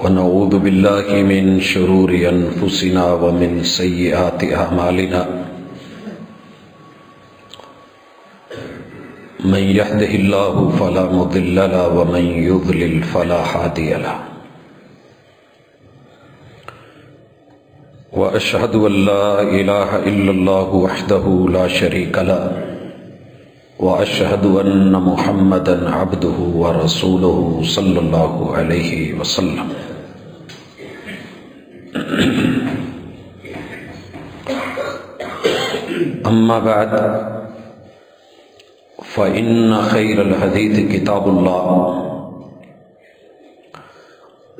ونعوذ بالله من شرور أنفسنا ومن سيئات أعمالنا من يهده الله فلا مضل له ومن يضلل فلا هادي له وأشهد أن لا إله إلا الله وحده لا شريك له وأشهد أن محمدًا عبده ورسوله صلى الله عليه وسلم. أما بعد فإن خير الحديث كتاب الله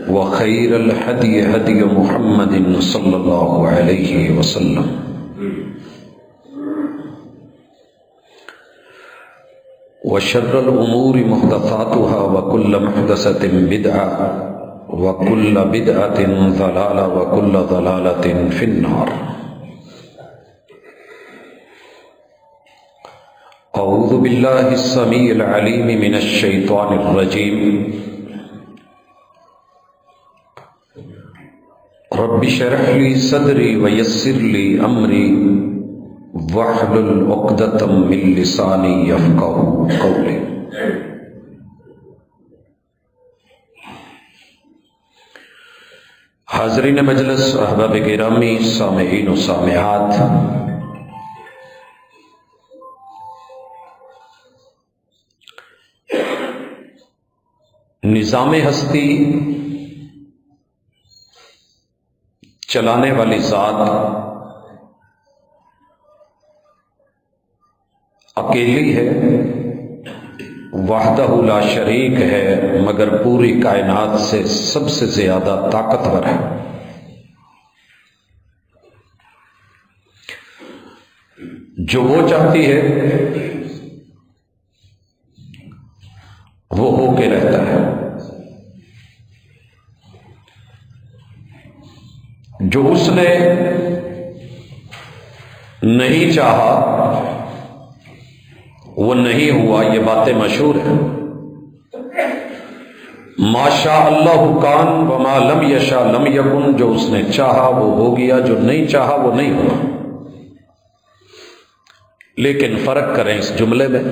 وخير الهدي هدي محمد صلى الله عليه وسلم وشر الأمور محدثاتها وكل محدثة بدعة وكل بدعة ضلالة وكل ضلالة في النار. أعوذ بالله السميع العليم من الشيطان الرجيم. رب اشرح لي صدري ويسر لي أمري واحلل عقدة من لساني يفقهوا قولي. حاضرین مجلس، احباب گرامی، سامعین و سامعات، نظام ہستی چلانے والی ذات اکیلی ہے، وحدہ لا شریک ہے، مگر پوری کائنات سے سب سے زیادہ طاقتور ہے. جو وہ چاہتی ہے وہ ہو کے رہتا ہے، جو اس نے نہیں چاہا وہ نہیں ہوا. یہ باتیں مشہور ہیں. ما شاء اللہ کان وما لم یشاء لم یکن. جو اس نے چاہا وہ ہو گیا، جو نہیں چاہا وہ نہیں ہوا. لیکن فرق کریں اس جملے میں.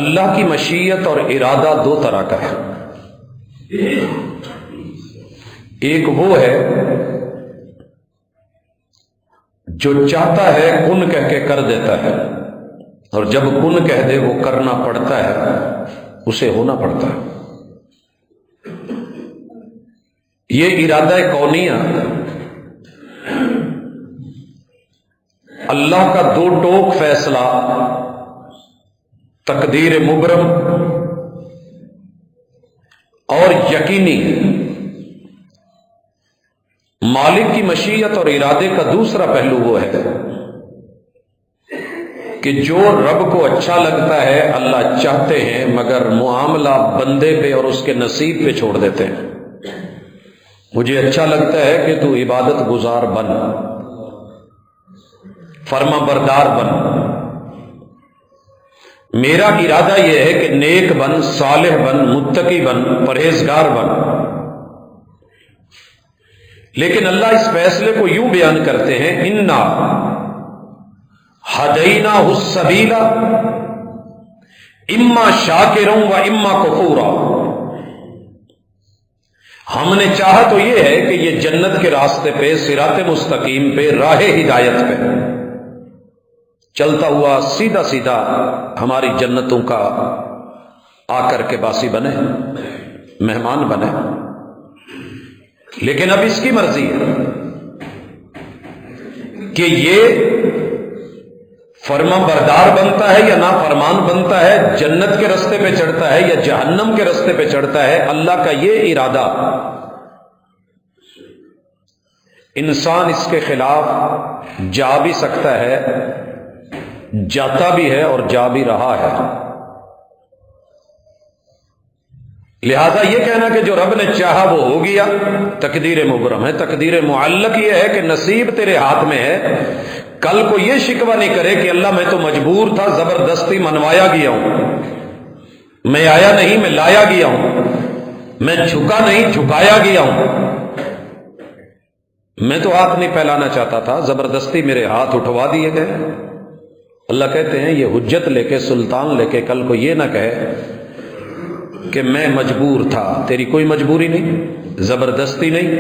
اللہ کی مشیت اور ارادہ دو طرح کا ہے. ایک وہ ہے جو چاہتا ہے کن کہہ کے کر دیتا ہے، اور جب کن کہہ دے وہ کرنا پڑتا ہے، اسے ہونا پڑتا ہے. یہ ارادہ کونیہ اللہ کا دو ٹوک فیصلہ، تقدیر مبرم اور یقینی. مالک کی مشیت اور ارادے کا دوسرا پہلو وہ ہے کہ جو رب کو اچھا لگتا ہے اللہ چاہتے ہیں، مگر معاملہ بندے پہ اور اس کے نصیب پہ چھوڑ دیتے ہیں. مجھے اچھا لگتا ہے کہ تو عبادت گزار بن، فرما بردار بن. میرا ارادہ یہ ہے کہ نیک بن، صالح بن، متقی بن، پرہیزگار بن. لیکن اللہ اس فیصلے کو یوں بیان کرتے ہیں، انا ہدیناہ السبیل اما شاکرا و اما کفورا. ہم نے چاہا تو یہ ہے کہ یہ جنت کے راستے پہ، صراط مستقیم پہ، راہ ہدایت پہ چلتا ہوا سیدھا سیدھا ہماری جنتوں کا آ کر کے باسی بنے، مہمان بنے. لیکن اب اس کی مرضی ہے کہ یہ فرما بردار بنتا ہے یا نافرمان بنتا ہے، جنت کے راستے پہ چڑھتا ہے یا جہنم کے راستے پہ چڑھتا ہے. اللہ کا یہ ارادہ، انسان اس کے خلاف جا بھی سکتا ہے، جاتا بھی ہے اور جا بھی رہا ہے. لہذا یہ کہنا کہ جو رب نے چاہا وہ ہو گیا تقدیر مبرم ہے. تقدیر معلق یہ ہے کہ نصیب تیرے ہاتھ میں ہے. کل کو یہ شکوہ نہیں کرے کہ اللہ میں تو مجبور تھا، زبردستی منوایا گیا ہوں. میں آیا نہیں، میں لایا گیا ہوں، میں جھکا نہیں، جھکایا گیا ہوں۔ میں تو ہاتھ نہیں پھیلانا چاہتا تھا، زبردستی میرے ہاتھ اٹھوا دیے گئے۔ اللہ کہتے ہیں یہ حجت لے کے، سلطان لے کے کل کو یہ نہ کہے کہ میں مجبور تھا۔ تیری کوئی مجبوری نہیں، زبردستی نہیں،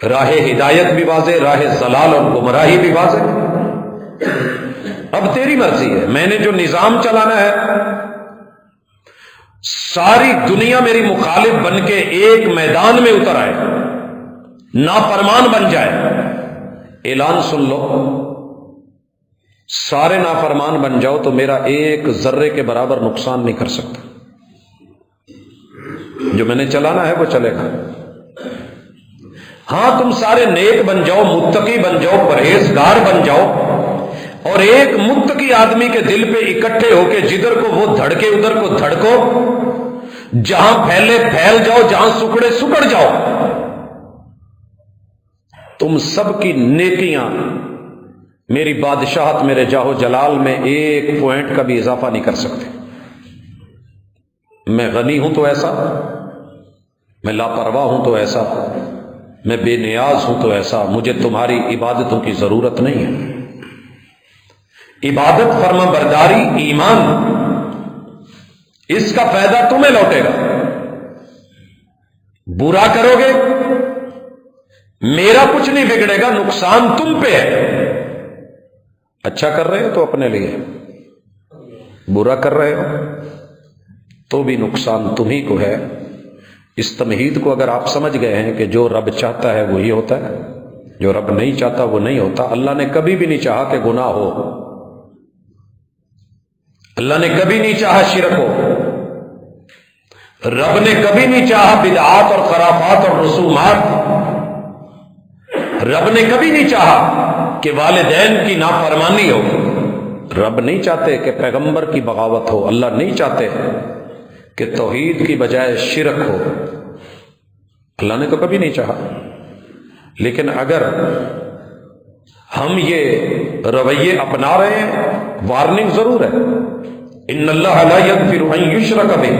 راہ ہدایت بھی واضح، راہ ضلال اور گمراہی بھی واضح۔ اب تیری مرضی ہے، میں نے جو نظام چلانا ہے، ساری دنیا میری مخالف بن کے ایک میدان میں اتر آئے، نافرمان بن جائے، اعلان سن لو، سارے نافرمان بن جاؤ تو میرا ایک ذرے کے برابر نقصان نہیں کر سکتا۔ جو میں نے چلانا ہے وہ چلے گا۔ ہاں تم سارے نیک بن جاؤ، متقی بن جاؤ، پرہیزگار بن جاؤ، اور ایک متقی آدمی کے دل پہ اکٹھے ہو کے جدھر کو وہ دھڑکے ادھر کو دھڑکو، جہاں پھیلے پھیل جاؤ، جہاں سکڑے سکڑ جاؤ۔ تم سب کی نیکیاں میری بادشاہت، میرے جاہ و جلال میں ایک پوائنٹ کا بھی اضافہ نہیں کر سکتے۔ میں غنی ہوں تو ایسا، میں لاپرواہ ہوں تو ایسا، میں بے نیاز ہوں تو ایسا، مجھے تمہاری عبادتوں کی ضرورت نہیں ہے۔ عبادت، فرما برداری، ایمان، اس کا فائدہ تمہیں لوٹے گا۔ برا کرو گے میرا کچھ نہیں بگڑے گا، نقصان تم پہ ہے۔ اچھا کر رہے ہو تو اپنے لیے، برا کر رہے ہو تو بھی نقصان تمہیں کو ہے۔ اس تمہید کو اگر آپ سمجھ گئے ہیں کہ جو رب چاہتا ہے وہی ہوتا ہے، جو رب نہیں چاہتا وہ نہیں ہوتا۔ اللہ نے کبھی بھی نہیں چاہا کہ گناہ ہو، اللہ نے کبھی نہیں چاہا شرک ہو، رب نے کبھی نہیں چاہا بدعات اور خرافات اور رسومات، رب نے کبھی نہیں چاہا کہ والدین کی نافرمانی ہو، رب نہیں چاہتے کہ پیغمبر کی بغاوت ہو، اللہ نہیں چاہتے کہ توحید کی بجائے شرک ہو، اللہ نے تو کبھی نہیں چاہا۔ لیکن اگر ہم یہ رویے اپنا رہے ہیں، وارننگ ضرور ہے۔ ان اللہ لا یغفر ان یشرک بہ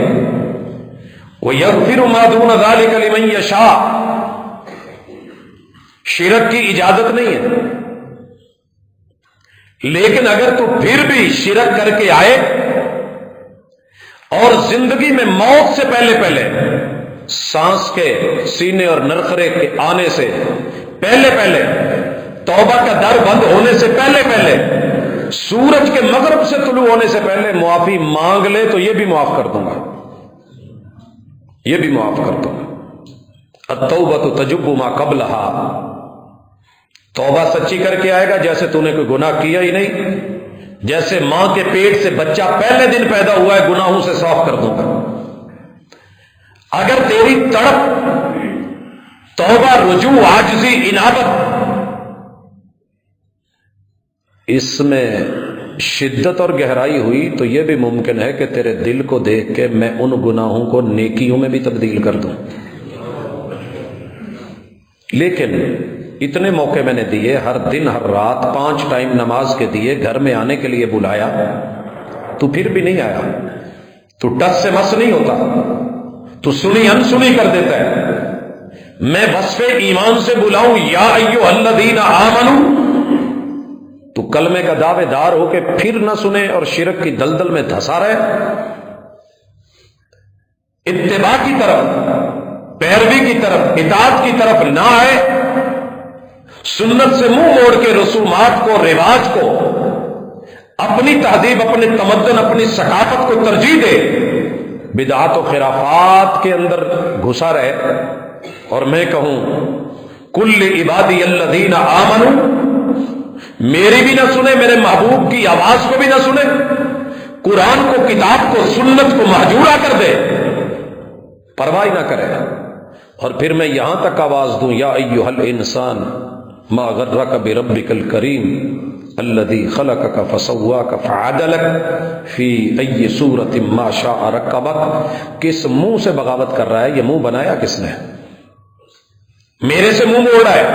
ویغفر ما دون ذلک لمن یشاء، شرک کی اجازت نہیں ہے، لیکن اگر تو پھر بھی شرک کر کے آئے اور زندگی میں موت سے پہلے پہلے، سانس کے سینے اور نرخرے کے آنے سے پہلے پہلے، توبہ کا در بند ہونے سے پہلے پہلے، سورج کے مغرب سے طلوع ہونے سے پہلے معافی مانگ لے تو یہ بھی معاف کر دوں گا، یہ بھی معاف کر دوں گا۔ التوبۃ تجب ما قبلھا، توبہ سچی کر کے آئے گا جیسے تو نے کوئی گناہ کیا ہی نہیں، جیسے ماں کے پیٹ سے بچہ پہلے دن پیدا ہوا ہے، گناہوں سے صاف کر دوں گا۔ اگر تیری تڑپ، توبہ، رجوع، عاجزی، انابت، اس میں شدت اور گہرائی ہوئی تو یہ بھی ممکن ہے کہ تیرے دل کو دیکھ کے میں ان گناہوں کو نیکیوں میں بھی تبدیل کر دوں۔ لیکن اتنے موقع میں نے دیے، ہر دن ہر رات 5 ٹائم نماز کے دیے، گھر میں آنے کے لیے بلایا، تو پھر بھی نہیں آیا، تو ٹس سے مس نہیں ہوتا، تو سنی انسنی کر دیتا ہے۔ میں وصف ایمان سے بلاؤں یا ایھا الذین آمنوا، تو کلمے کا دعوے دار ہو کے پھر نہ سنے اور شرک کی دلدل میں دھسا رہے، اتباع کی طرف، پیروی کی طرف، اطاعت کی طرف نہ آئے، سنت سے منہ موڑ کے رسومات کو، رواج کو، اپنی تہذیب، اپنے تمدن، اپنی ثقافت کو ترجیح دے، بدعات و خرافات کے اندر گھسا رہے، اور میں کہوں کل عبادی الذین آمنوا، میری بھی نہ سنے، میرے محبوب کی آواز کو بھی نہ سنے، قرآن کو، کتاب کو، سنت کو محجورہ کر دے، پرواہ نہ کرے، اور پھر میں یہاں تک آواز دوں یا ایھا الانسان ما غرک بربک الکریم الذی خلقک فسواک فعدلک فی ای صورت ما شاء رکبک۔ کس منہ سے بغاوت کر رہا ہے؟ یہ منہ بنایا کس نے؟ میرے سے منہ موڑ رہا ہے،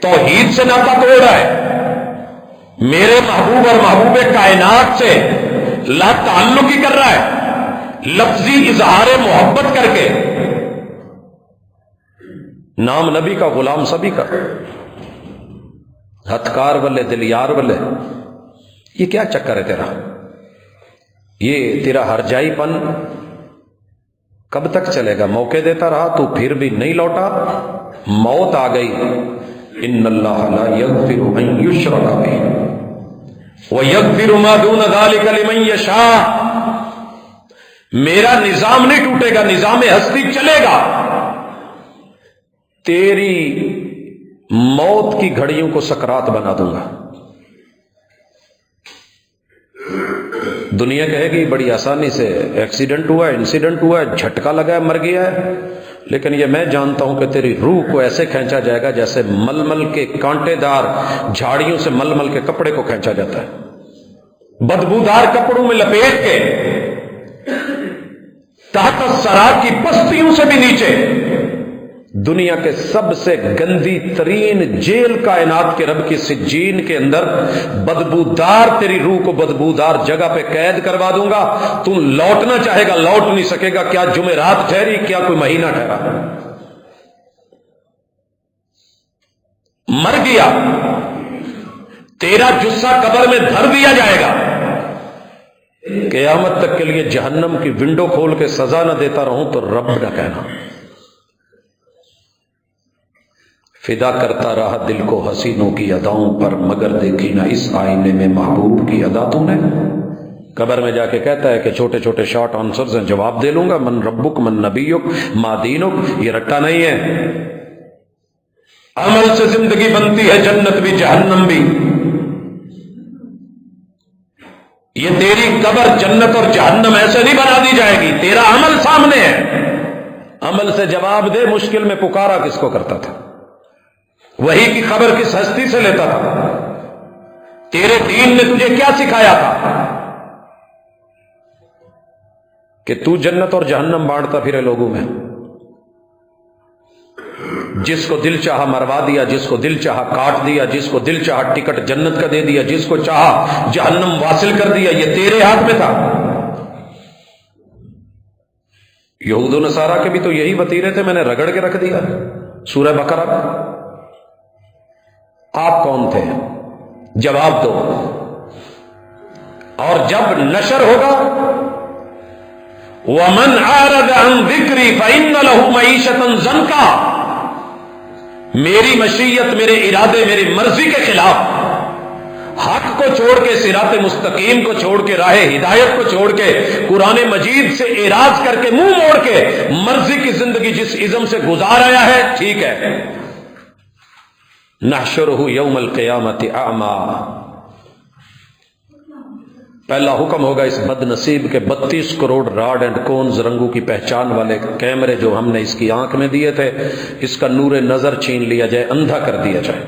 توحید سے ناطا توڑ رہا ہے، میرے محبوب اور محبوب کائنات سے لا تعلق ہی کر رہا ہے، لفظی اظہار محبت کر کے نام نبی کا غلام سبھی کا، ہتھکار والے دل یار والے، یہ کیا چکر ہے تیرا؟ یہ تیرا ہرجائی پن کب تک چلے گا؟ موقع دیتا رہا تو پھر بھی نہیں لوٹا، موت آ گئی۔ ان اللہ لا یغفر ان یشرک بہ ویغفر ما دون ذلک لمن یشاء، میرا نظام نہیں ٹوٹے گا، نظام ہستی چلے گا۔ تیری موت کی گھڑیوں کو سکرات بنا دوں گا۔ دنیا کہے گی بڑی آسانی سے ایکسیڈنٹ ہوا ہے، انسیڈنٹ ہوا ہے، جھٹکا لگا ہے، مر گیا ہے، لیکن یہ میں جانتا ہوں کہ تیری روح کو ایسے کھینچا جائے گا جیسے ململ کے کانٹے دار جھاڑیوں سے ململ کے کپڑے کو کھینچا جاتا ہے، بدبودار کپڑوں میں لپیٹ کے تحت الثری کی پستیوں سے بھی نیچے، دنیا کے سب سے گندی ترین جیل کائنات کے رب کی سجین کے اندر بدبودار تیری روح کو بدبودار جگہ پہ قید کروا دوں گا۔ تو لوٹنا چاہے گا لوٹ نہیں سکے گا، کیا جمعرات ٹھہری، کیا کوئی مہینہ ٹھہرا، مر گیا، تیرا جثہ قبر میں دھر دیا جائے گا، قیامت تک کے لیے جہنم کی ونڈو کھول کے سزا نہ دیتا رہوں تو رب نہ کہنا۔ فدا کرتا رہا دل کو حسینوں کی اداؤں پر، مگر دیکھی نہ اس آئینے میں محبوب کی ادا تم نے۔ قبر میں جا کے کہتا ہے کہ چھوٹے چھوٹے شارٹ آنسرز ہیں، جواب دے لوں گا، من ربک من نبیک ما دینک، یہ رٹا نہیں ہے۔ عمل سے زندگی بنتی ہے، جنت بھی جہنم بھی۔ یہ تیری قبر جنت اور جہنم ایسے نہیں بنا دی جائے گی، تیرا عمل سامنے ہے، عمل سے جواب دے۔ مشکل میں پکارا کس کو کرتا تھا؟ وہی کی خبر کس ہستی سے لیتا تھا؟ تیرے دین نے تجھے کیا سکھایا تھا کہ تو جنت اور جہنم بانٹتا پھرے لوگوں میں؟ جس کو دل چاہا مروا دیا، جس کو دل چاہا کاٹ دیا، جس کو دل چاہا ٹکٹ جنت کا دے دیا، جس کو چاہا جہنم واصل کر دیا۔ یہ تیرے ہاتھ میں تھا۔ یہود و نصارہ کے بھی تو یہی وتیرے تھے، میں نے رگڑ کے رکھ دیا۔ سورہ بقرہ۔ آپ کون تھے؟ جواب دو۔ اور جب نشر ہوگا وَمَنْ أَعْرَضَ عَنْ ذِكْرِي فَإِنَّ لَهُ مَعِيشَةً ضَنْكًا، میری مشیت، میرے ارادے، میری مرضی کے خلاف حق کو چھوڑ کے، صراط مستقیم کو چھوڑ کے، راہ ہدایت کو چھوڑ کے، قرآن مجید سے اعراض کر کے، منہ موڑ کے مرضی کی زندگی جس ازم سے گزار آیا ہے، ٹھیک ہے۔ نحشرہ یوم القیامت اعما، پہلا حکم ہوگا اس بد نصیب کے 32 کروڑ راڈ اینڈ کونز رنگوں کی پہچان والے کیمرے جو ہم نے اس کی آنکھ میں دیے تھے، اس کا نور نظر چھین لیا جائے، اندھا کر دیا جائے۔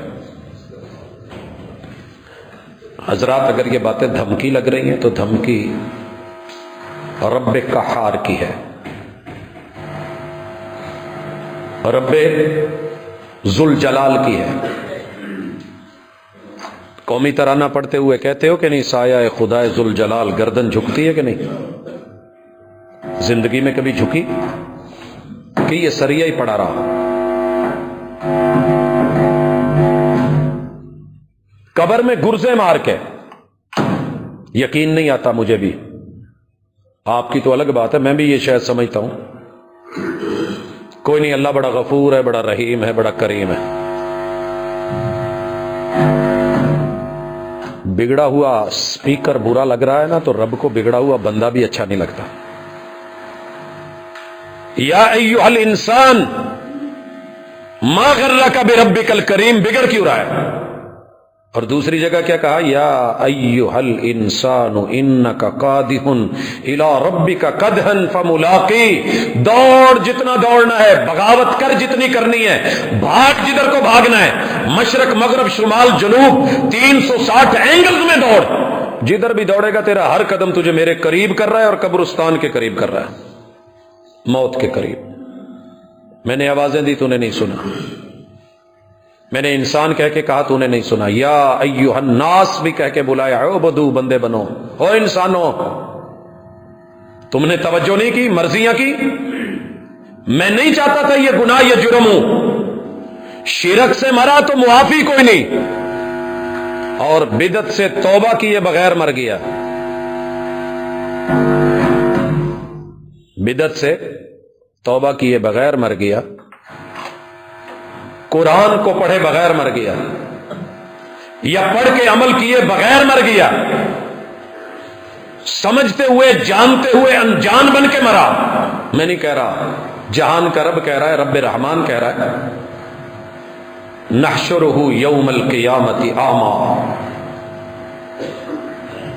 حضرات اگر یہ باتیں دھمکی لگ رہی ہیں تو دھمکی رب قہار کی ہے، رب ذوالجلال کی ہے۔ قومی ترانہ پڑھتے ہوئے کہتے ہو کہ نہیں، سایہ خدائے ذوالجلال گردن جھکتی ہے کہ نہیں؟ زندگی میں کبھی جھکی کہ یہ سریہ ہی پڑا رہا؟ قبر میں گرزے مار کے، یقین نہیں آتا مجھے بھی، آپ کی تو الگ بات ہے، میں بھی یہ شاید سمجھتا ہوں، کوئی نہیں، اللہ بڑا غفور ہے، بڑا رحیم ہے، بڑا کریم ہے۔ بگڑا ہوا سپیکر برا لگ رہا ہے نا، تو رب کو بگڑا ہوا بندہ بھی اچھا نہیں لگتا۔ یا ایھا الانسان ما غرک بربک الکریم، بگڑ کیوں رہا ہے؟ اور دوسری جگہ کیا کہا؟ یا ایھا الانسان انک قادح الی ربک قدحا فملاقی، دوڑ جتنا دوڑنا ہے، بغاوت کر جتنی کرنی ہے، بھاگ جدھر کو بھاگنا ہے، مشرق مغرب شمال جنوب 360 اینگلز میں دوڑ، جدھر بھی دوڑے گا تیرا ہر قدم تجھے میرے قریب کر رہا ہے، اور قبرستان کے قریب کر رہا ہے، موت کے قریب۔ میں نے آوازیں دی تو نے نہیں سنا، میں نے انسان کہہ کے کہا تو نے نہیں سنا، یا ایھا الناس بھی کہہ کے بلایا، عبدو بندے بنو، او انسانو تم نے توجہ نہیں کی، مرضیاں کی۔ میں نہیں چاہتا تھا یہ گناہ یہ جرم ہو، شرک سے مرا تو معافی کوئی نہیں، اور بدعت سے توبہ کیے بغیر مر گیا، بدعت سے توبہ کیے بغیر مر گیا، قرآن کو پڑھے بغیر مر گیا، یا پڑھ کے عمل کیے بغیر مر گیا، سمجھتے ہوئے جانتے ہوئے انجان بن کے مرا۔ میں نہیں کہہ رہا، جہان کا رب کہہ رہا ہے، رب رحمان کہہ رہا ہے، نحشرہ یوم القیامت اعمی،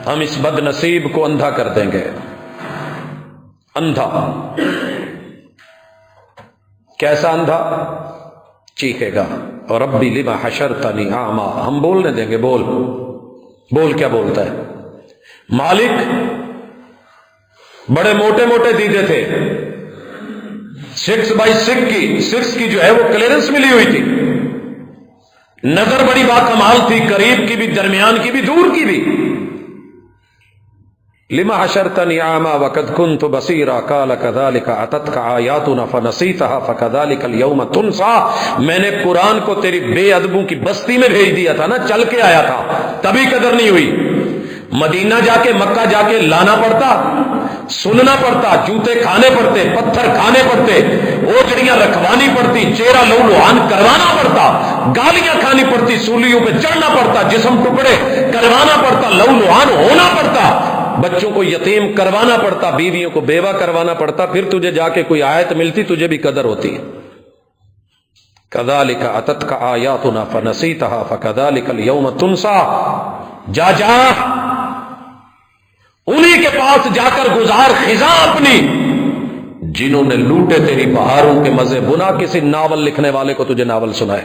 ہم اس بد نصیب کو اندھا کر دیں گے، اندھا۔ کیسا اندھا؟ چیخے گا، اور ربی لما حشرتنی اعمی، ہم بولنے دیں گے، بول کیا بولتا ہے؟ مالک بڑے موٹے موٹے دیدے تھے، 6x6 کی جو ہے وہ کلیئرنس ملی ہوئی تھی، نظر بڑی باکمال تھی، قریب کی بھی، درمیان کی بھی، دور کی بھی۔ لما حشرتنی اعمی وقد كنت بصیرا قال كذلك اتتك آیاتنا فنسیتها فكذلك اليوم تنسى، میں نے قرآن کو تیری بے ادبوں کی بستی میں بھیج دیا تھا نا، چل کے آیا تھا، تبھی قدر نہیں ہوئی۔ مدینہ جا کے، مکہ جا کے لانا پڑتا، سننا پڑتا، جوتے کھانے پڑتے، پتھر کھانے پڑتے، اوجڑیاں رکھوانی پڑتی، چہرہ لو لوہان کروانا پڑتا، گالیاں کھانی پڑتی، سولیوں پہ چڑھنا پڑتا، جسم ٹکڑے کروانا پڑتا، لو لوہان ہونا پڑتا، بچوں کو یتیم کروانا پڑتا، بیویوں کو بیوہ کروانا پڑتا، پھر تجھے جا کے کوئی آیت ملتی، تجھے بھی قدر ہوتی۔ کذالک اتتک آیاتنا فنسیتها فکذالک اليوم تنسى، جا انہی کے پاس جا کر گزار خزاں اپنی، جنہوں نے لوٹے تیری بہاروں کے مزے، بنا کسی ناول لکھنے والے کو تجھے ناول سنائے،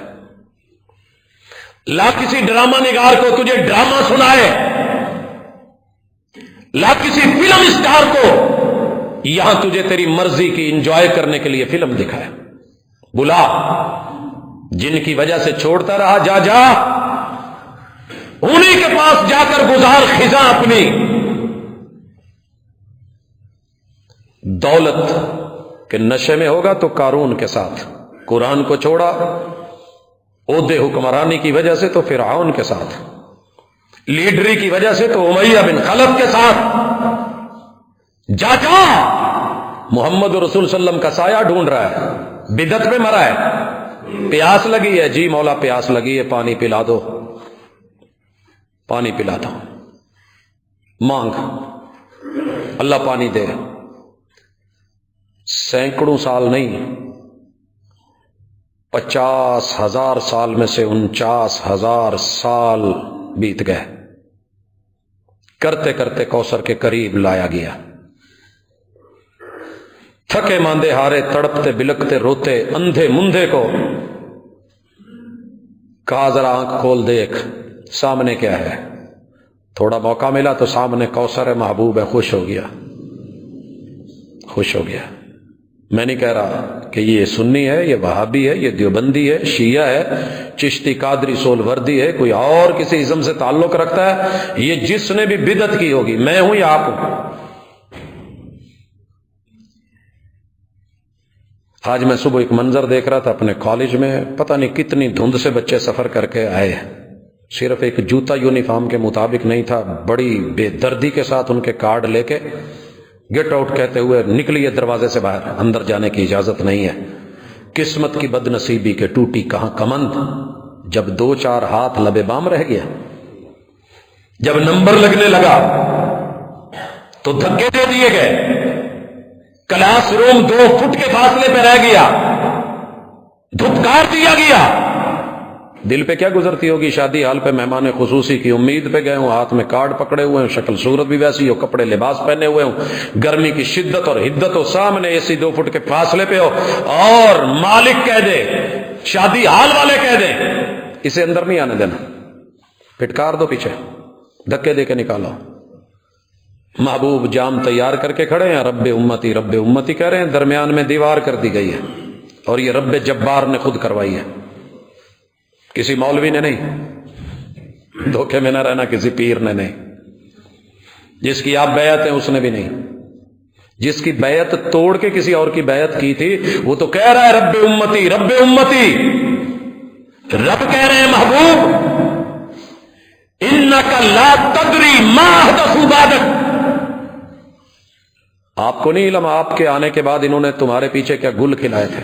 لا کسی ڈرامہ نگار کو تجھے ڈرامہ سنائے، لا کسی فلم اسٹار کو یہاں تجھے تیری مرضی کی انجوائے کرنے کے لیے فلم دکھائے، بلا جن کی وجہ سے چھوڑتا رہا، جا انہی کے پاس جا کر گزار خزاں اپنی۔ دولت کے نشے میں ہوگا تو قارون کے ساتھ، قرآن کو چھوڑا عہدے حکمرانی کی وجہ سے تو فرعون کے ساتھ، لیڈری کی وجہ سے تو امیہ بن خلف کے ساتھ، جا محمد رسول صلی اللہ علیہ وسلم کا سایہ ڈھونڈ رہا ہے، بدعت میں مرا ہے، پیاس لگی ہے، جی مولا پیاس لگی ہے، پانی پلا دو، پانی پلا دو، مانگ، اللہ پانی دے۔ سینکڑوں سال نہیں، 50,000 سال میں سے 49,000 سال بیت گئے، کرتے کرتے کوثر کے قریب لایا گیا، تھکے ماندے ہارے، تڑپتے بلکتے روتے اندھے مندھے کو کہا ذرا آنکھ کھول دیکھ سامنے کیا ہے، تھوڑا موقع ملا تو سامنے کوثر محبوب ہے، خوش ہو گیا، خوش ہو گیا۔ میں نہیں کہہ رہا کہ یہ سنی ہے، یہ وہابی ہے، یہ دیوبندی ہے، شیعہ ہے، چشتی، قادری، سولوردی ہے، کوئی اور کسی ازم سے تعلق رکھتا ہے، یہ جس نے بھی بدعت کی ہوگی، میں ہوں یا آپ ہوں۔ آج میں صبح ایک منظر دیکھ رہا تھا اپنے کالج میں، پتہ نہیں کتنی دھند سے بچے سفر کر کے آئے، صرف ایک جوتا یونیفارم کے مطابق نہیں تھا، بڑی بے دردی کے ساتھ ان کے کارڈ لے کے گیٹ آؤٹ کہتے ہوئے نکلیے دروازے سے باہر، اندر جانے کی اجازت نہیں ہے۔ قسمت کی بد نصیبی کے ٹوٹی کہاں کمند، جب 2-4 ہاتھ لبے بام رہ گیا، جب نمبر لگنے لگا تو دھکے دے دیے گئے، کلاس روم 2 فٹ کے فاصلے پہ رہ گیا، دھتکار دیا گیا۔ دل پہ کیا گزرتی ہوگی؟ شادی حال پہ مہمان خصوصی کی امید پہ گئے ہوں، ہاتھ میں کارڈ پکڑے ہوئے ہوں، شکل صورت بھی ویسی ہو، کپڑے لباس پہنے ہوئے ہوں، گرمی کی شدت اور حدت ہو، سامنے اے سی 2 فٹ کے فاصلے پہ ہو، اور مالک کہہ دے، شادی حال والے کہہ دیں اسے اندر نہیں آنے دینا، پھٹکار دو، پیچھے دھکے دے کے نکالو۔ محبوب جام تیار کر کے کھڑے ہیں، رب امتی کہہ رہے ہیں، درمیان میں دیوار کر دی گئی ہے، اور یہ رب جبار نے خود کروائی ہے۔ کسی مولوی نے نہیں، دھوکے میں نہ رہنا، کسی پیر نے نہیں، جس کی آپ بیعت ہیں اس نے بھی نہیں، جس کی بیعت توڑ کے کسی اور کی بیعت کی تھی وہ تو کہہ رہا ہے رب امتی رب امتی، رب کہہ رہے ہیں محبوب انک لا تدری ما احدثوا بعدک، آپ کو نہیں علم آپ کے آنے کے بعد انہوں نے تمہارے پیچھے کیا گل کھلائے تھے،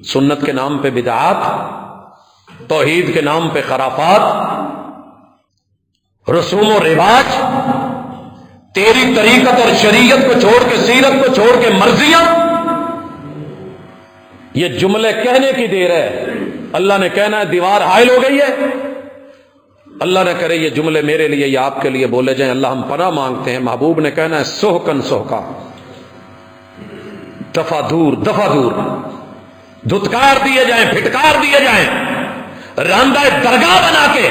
سنت کے نام پہ بدعات، توحید کے نام پہ خرافات، رسوم و رواج، تیری طریقت اور شریعت کو چھوڑ کے، سیرت کو چھوڑ کے مرضیاں، یہ جملے کہنے کی دیر ہے، اللہ نے کہنا ہے دیوار حائل ہو گئی ہے، اللہ نہ کرے یہ جملے میرے لیے یا آپ کے لیے بولے جائیں، اللہ ہم پناہ مانگتے ہیں، محبوب نے کہنا ہے سحقن سحقا، دفع دور دفع دور، دھتکار دیے جائیں، پھٹکار دیے جائیں، راندہ درگاہ بنا کے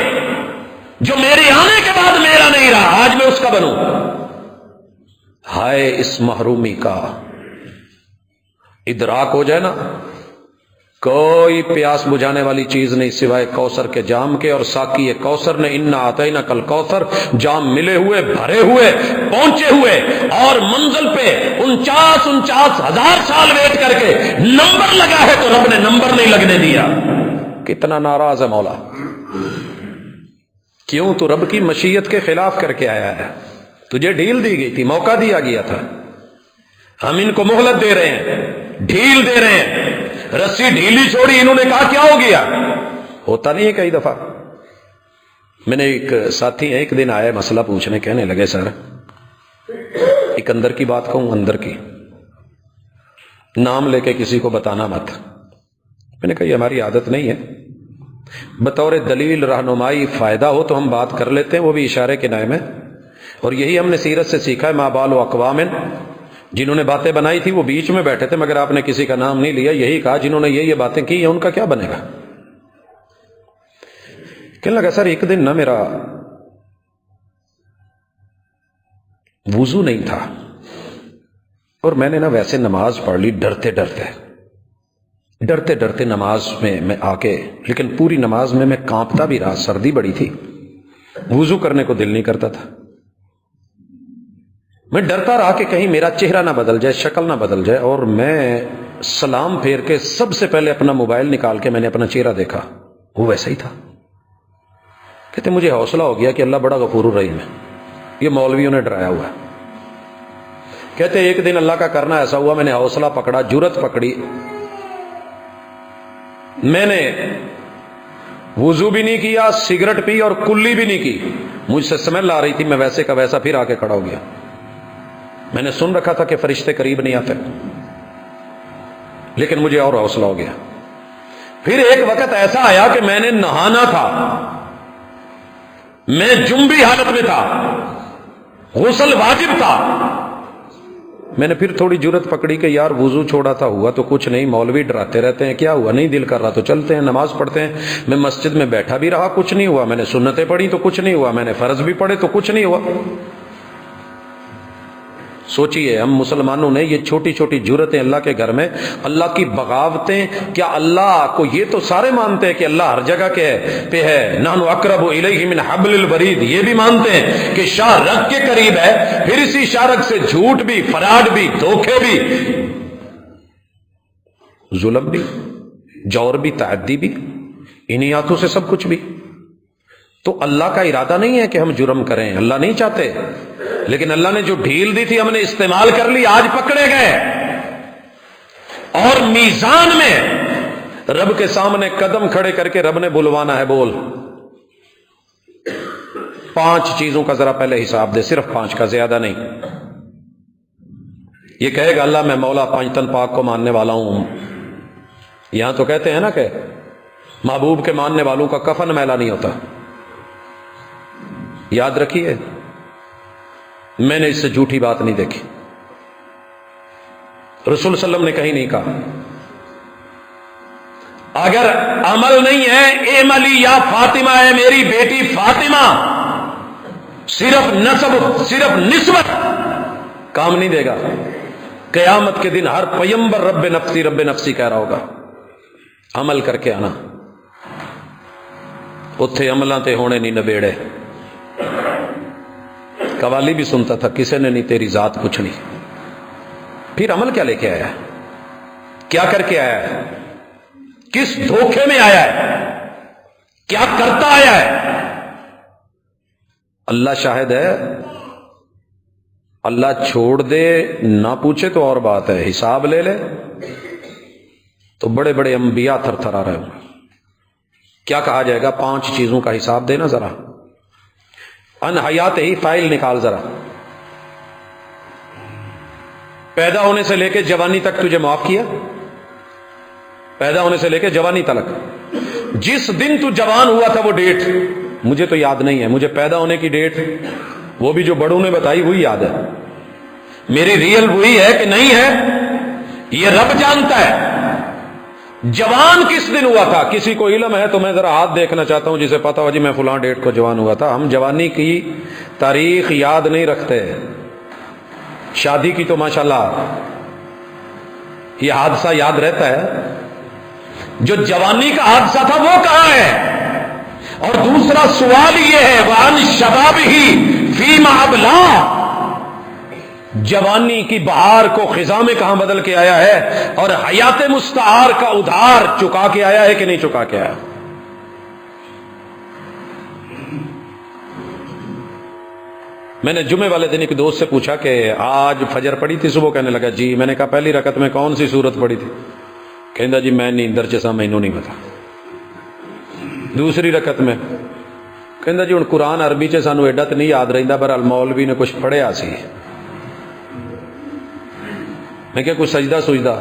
جو میرے آنے کے بعد میرا نہیں رہا آج میں اس کا بنوں، ہائے اس محرومی کا ادراک ہو جائے نا، کوئی پیاس بجھانے والی چیز نہیں سوائے کوثر کے جام کے، اور ساقی کوثر نے انا آتینا کل کوثر، جام ملے ہوئے، بھرے ہوئے، پہنچے ہوئے، اور منزل پہ 49,000 سال ویٹ کر کے نمبر لگا ہے تو رب نے نمبر نہیں لگنے دیا، کتنا ناراض ہے مولا، کیوں؟ تو رب کی مشیت کے خلاف کر کے آیا ہے، تجھے ڈھیل دی گئی تھی، موقع دیا گیا تھا، ہم ان کو مہلت دے رہے ہیں، ڈھیل دے رہے ہیں، رسی ڈھیلی چھوڑی، انہوں نے کہا کیا ہو گیا، ہوتا نہیں ہے کئی دفعہ۔ میں نے ایک ساتھی ایک دن آئے مسئلہ پوچھنے، کہنے لگے سر ایک اندر کی بات کہوں، اندر کی، نام لے کے کسی کو بتانا مت، میں نے کہا یہ ہماری عادت نہیں ہے، بطور دلیل رہنمائی فائدہ ہو تو ہم بات کر لیتے ہیں، وہ بھی اشارے کے نائم ہے، اور یہی ہم نے سیرت سے سیکھا ہے، ما بال و اقوام، جنہوں نے باتیں بنائی تھی وہ بیچ میں بیٹھے تھے مگر آپ نے کسی کا نام نہیں لیا، یہی کہا جنہوں نے یہ باتیں کی ہیں ان کا کیا بنے گا۔ کہنے لگا سر ایک دن نا میرا وضو نہیں تھا، اور میں نے نا ویسے نماز پڑھ لی ڈرتے ڈرتے نماز میں آ کے، لیکن پوری نماز میں کانپتا بھی رہا، سردی بڑی تھی، وضو کرنے کو دل نہیں کرتا تھا، میں ڈرتا رہا کہ کہیں میرا چہرہ نہ بدل جائے، شکل نہ بدل جائے، اور میں سلام پھیر کے سب سے پہلے اپنا موبائل نکال کے میں نے اپنا چہرہ دیکھا، وہ ویسا ہی تھا۔ کہتے مجھے حوصلہ ہو گیا کہ اللہ بڑا غفور الرحیم ہے، یہ مولویوں نے ڈرایا ہوا ہے۔ کہتے ایک دن اللہ کا کرنا ایسا ہوا، میں نے حوصلہ پکڑا، جرت پکڑی، میں نے وضو بھی نہیں کیا، سگریٹ پی اور کلی بھی نہیں کی، مجھ سے سمیل آ رہی تھی، میں ویسے کا ویسا پھر آ کے کھڑا ہو گیا۔ میں نے سن رکھا تھا کہ فرشتے قریب نہیں آتے، لیکن مجھے اور حوصلہ ہو گیا۔ پھر ایک وقت ایسا آیا کہ میں نے نہانا تھا، میں جنبی حالت میں تھا، غسل واجب تھا، میں نے پھر تھوڑی جرت پکڑی کہ یار وضو چھوڑا تھا، ہوا تو کچھ نہیں، مولوی ڈراتے رہتے ہیں، کیا ہوا، نہیں دل کر رہا تو چلتے ہیں نماز پڑھتے ہیں۔ میں مسجد میں بیٹھا بھی رہا، کچھ نہیں ہوا، میں نے سنتیں پڑھی تو کچھ نہیں ہوا، میں نے فرض بھی پڑھے تو کچھ نہیں ہوا۔ سوچئے ہم مسلمانوں نے یہ چھوٹی چھوٹی جرتیں اللہ کے گھر میں، اللہ کی بغاوتیں، کیا اللہ کو یہ تو سارے مانتے ہیں کہ اللہ ہر جگہ کے پہ ہے، نحن اقرب الیہ من حبل الورید، یہ بھی مانتے ہیں کہ شاہ رگ کے قریب ہے، پھر اسی شاہ رگ سے جھوٹ بھی، فراڈ بھی، دھوکے بھی، ظلم بھی، جور بھی، تعدی بھی، انہی ہاتھوں سے سب کچھ بھی۔ تو اللہ کا ارادہ نہیں ہے کہ ہم جرم کریں، اللہ نہیں چاہتے، لیکن اللہ نے جو ڈھیل دی تھی ہم نے استعمال کر لی، آج پکڑے گئے، اور میزان میں رب کے سامنے قدم کھڑے کر کے رب نے بلوانا ہے، بول 5 چیزوں کا ذرا پہلے حساب دے، صرف 5 کا، زیادہ نہیں۔ یہ کہے گا اللہ میں مولا 5 تن پاک کو ماننے والا ہوں، یہاں تو کہتے ہیں نا کہ محبوب کے ماننے والوں کا کفن میلا نہیں ہوتا، یاد رکھیے میں نے اس سے جھوٹی بات نہیں دیکھی، رسول صلی اللہ علیہ وسلم نے کہیں نہیں کہا اگر عمل نہیں ہے، اعملی یا فاطمہ ہے میری بیٹی فاطمہ، صرف نسب، صرف نسبت کام نہیں دے گا، قیامت کے دن ہر پیمبر رب نفسی کہہ رہا ہوگا، عمل کر کے آنا۔ اتھے عملاں تے ہونے نہیں نبیڑے. قوالی بھی سنتا تھا، کسی نے نہیں تیری ذات پوچھنی. پھر عمل کیا لے کے آیا ہے؟ کیا کر کے آیا ہے؟ کس دھوکے میں آیا ہے؟ کیا کرتا آیا ہے؟ اللہ شاہد ہے. اللہ چھوڑ دے نہ پوچھے تو اور بات ہے، حساب لے لے تو بڑے بڑے انبیاء تھر تھر آ رہے ہوں. کیا کہا جائے گا؟ 5 چیزوں کا حساب دینا ذرا. ان حیات ہی فائل نکال ذرا. پیدا ہونے سے لے کے جوانی تک تجھے معاف کیا؟ پیدا ہونے سے لے کے جوانی تک. جس دن تو جوان ہوا تھا وہ ڈیٹ مجھے تو یاد نہیں ہے. مجھے پیدا ہونے کی ڈیٹ وہ بھی جو بڑوں نے بتائی وہی یاد ہے. میری ریئل وہی ہے کہ نہیں ہے یہ رب جانتا ہے. جوان کس دن ہوا تھا کسی کو علم ہے تو میں ذرا ہاتھ دیکھنا چاہتا ہوں جسے پتا ہو جی میں فلاں ڈیٹ کو جوان ہوا تھا. ہم جوانی کی تاریخ یاد نہیں رکھتے. شادی کی تو ماشاءاللہ یہ حادثہ یاد رہتا ہے. جو جوانی کا حادثہ تھا وہ کہاں ہے؟ اور دوسرا سوال یہ ہے وَعَنْ شَبَابِهِ فِيمَ أَبْلَىٰ. جوانی کی بہار کو خزاں میں کہاں بدل کے آیا ہے؟ اور حیات مستعار کا ادھار چکا کے آیا ہے کہ نہیں چکا کے آیا؟ میں نے جمعے والے دن ایک دوست سے پوچھا کہ آج فجر پڑھی تھی صبح؟ کہنے لگا جی. میں نے کہا پہلی رکعت میں کون سی سورت پڑھی تھی؟ کہندا جی میں نیندر چسا مینوں نہیں پتا. دوسری رکعت میں کہندا جی ہن قرآن عربی چ سانو ایڈا تے نہیں یاد رہندا پر مولوی نے کچھ پڑھیا سی. میں کہ کوئی سجدہ سجدہ؟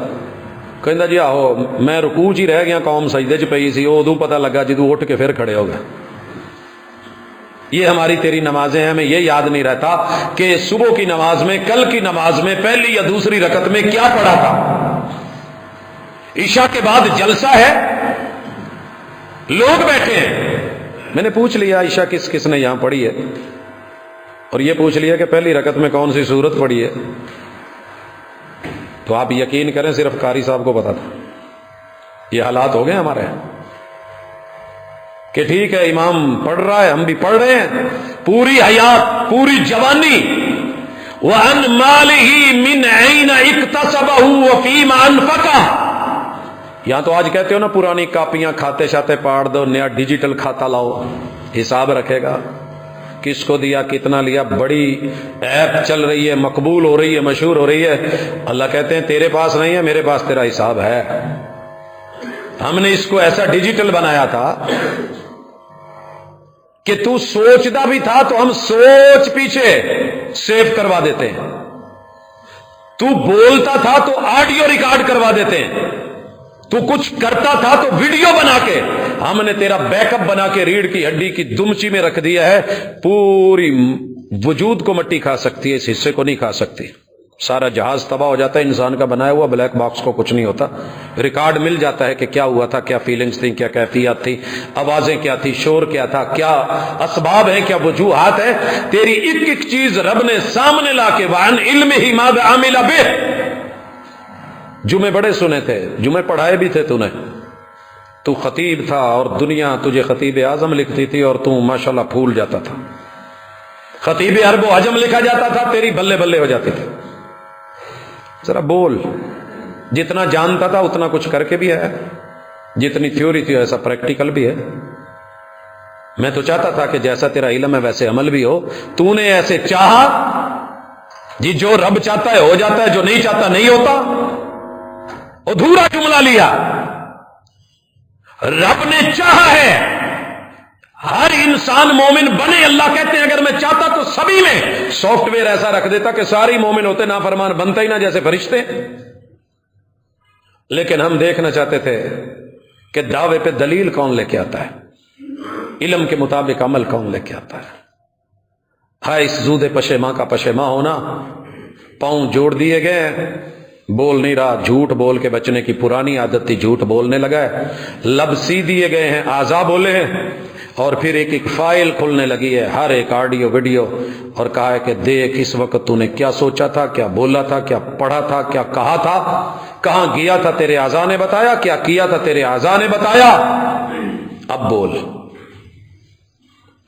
کہندا جی آہو میں رکوع چ ہی رہ گیا، قوم سجدے چ پئی سی، ادوں پتہ لگا جدوں اٹھ کے پھر کھڑے ہو گئے. یہ ہماری تیری نمازیں ہیں. ہمیں یہ یاد نہیں رہتا کہ صبح کی نماز میں، کل کی نماز میں پہلی یا دوسری رکعت میں کیا پڑھا تھا. عشاء کے بعد جلسہ ہے، لوگ بیٹھے ہیں. میں نے پوچھ لیا عشاء کس کس نے یہاں پڑھی ہے، اور یہ پوچھ لیا کہ پہلی رکعت میں کون سی سورت پڑھی ہے. تو آپ یقین کریں صرف قاری صاحب کو پتا تھا. یہ حالات ہو گئے ہمارے کہ ٹھیک ہے امام پڑھ رہا ہے، ہم بھی پڑھ رہے ہیں. پوری حیات، پوری جوانی. وَعَنْ مَالِهِ مِنْ أَيْنَ اكْتَسَبَهُ وَفِيمَ أَنْفَقَهُ. یہاں تو آج کہتے ہو نا پرانی کاپیاں کھاتے شاتے پاڑ دو، نیا ڈیجیٹل کھاتا لاؤ، حساب رکھے گا کس کو دیا، کتنا لیا. بڑی ایپ چل رہی ہے، مقبول ہو رہی ہے، مشہور ہو رہی ہے. اللہ کہتے ہیں تیرے پاس نہیں ہے، میرے پاس تیرا حساب ہے. ہم نے اس کو ایسا ڈیجیٹل بنایا تھا کہ تو سوچتا بھی تھا تو ہم سوچ پیچھے سیو کروا دیتے ہیں. تو بولتا تھا تو آڈیو ریکارڈ کروا دیتے ہیں. تو کچھ کرتا تھا تو ویڈیو بنا کے ہم نے تیرا بیک اپ بنا کے ریڑھ کی ہڈی کی دمچی میں رکھ دیا ہے. پوری وجود کو مٹی کھا سکتی ہے، اس حصے کو نہیں کھا سکتی. سارا جہاز تباہ ہو جاتا ہے، انسان کا بنایا ہوا بلیک باکس کو کچھ نہیں ہوتا. ریکارڈ مل جاتا ہے کہ کیا ہوا تھا، کیا فیلنگز تھیں، کیا کیفیات تھی، آوازیں کیا تھی، شور کیا تھا، کیا اسباب ہیں، کیا وجوہات ہیں. تیری ایک ایک چیز رب نے سامنے لا کے وعن علمہ ماذا عمل بہ. جمعے بڑے سنے تھے، جمعے پڑھائے بھی تھے تو خطیب تھا اور دنیا تجھے خطیب اعظم لکھتی تھی اور تو ماشاءاللہ پھول جاتا تھا. خطیب عرب و عجم لکھا جاتا تھا، تیری بلے بلے ہو جاتی تھی. ذرا بول. جتنا جانتا تھا اتنا کچھ کر کے بھی ہے، جتنی تھیوری تھی ایسا پریکٹیکل بھی ہے. میں تو چاہتا تھا کہ جیسا تیرا علم ہے ویسے عمل بھی ہو. تو نے ایسے چاہا جی، جو رب چاہتا ہے ہو جاتا ہے، جو نہیں چاہتا نہیں ہوتا. ادھورا جملہ لیا. رب نے چاہا ہے ہر انسان مومن بنے. اللہ کہتے ہیں اگر میں چاہتا تو سبھی میں سافٹ ویئر ایسا رکھ دیتا کہ ساری مومن ہوتے، نافرمان بنتا ہی نہ جیسے فرشتے. لیکن ہم دیکھنا چاہتے تھے کہ دعوے پہ دلیل کون لے کے آتا ہے، علم کے مطابق عمل کون لے کے آتا ہے. ہائے اس زود پشیماں کا پشیماں ہونا. پاؤں جوڑ دیے گئے، بول نہیں رہا، جھوٹ بول کے بچنے کی پرانی عادت تھی، جھوٹ بولنے لگا ہے. لب سی دیے گئے ہیں، اعضاء بولے ہیں، اور پھر ایک ایک فائل کھلنے لگی ہے، ہر ایک آڈیو ویڈیو. اور کہا ہے کہ دیکھ اس وقت تو نے کیا سوچا تھا، کیا بولا تھا، کیا پڑھا تھا، کیا کہا تھا، کہاں گیا تھا تیرے اعضاء نے بتایا، کیا کیا تھا تیرے اعضاء نے بتایا. اب بول.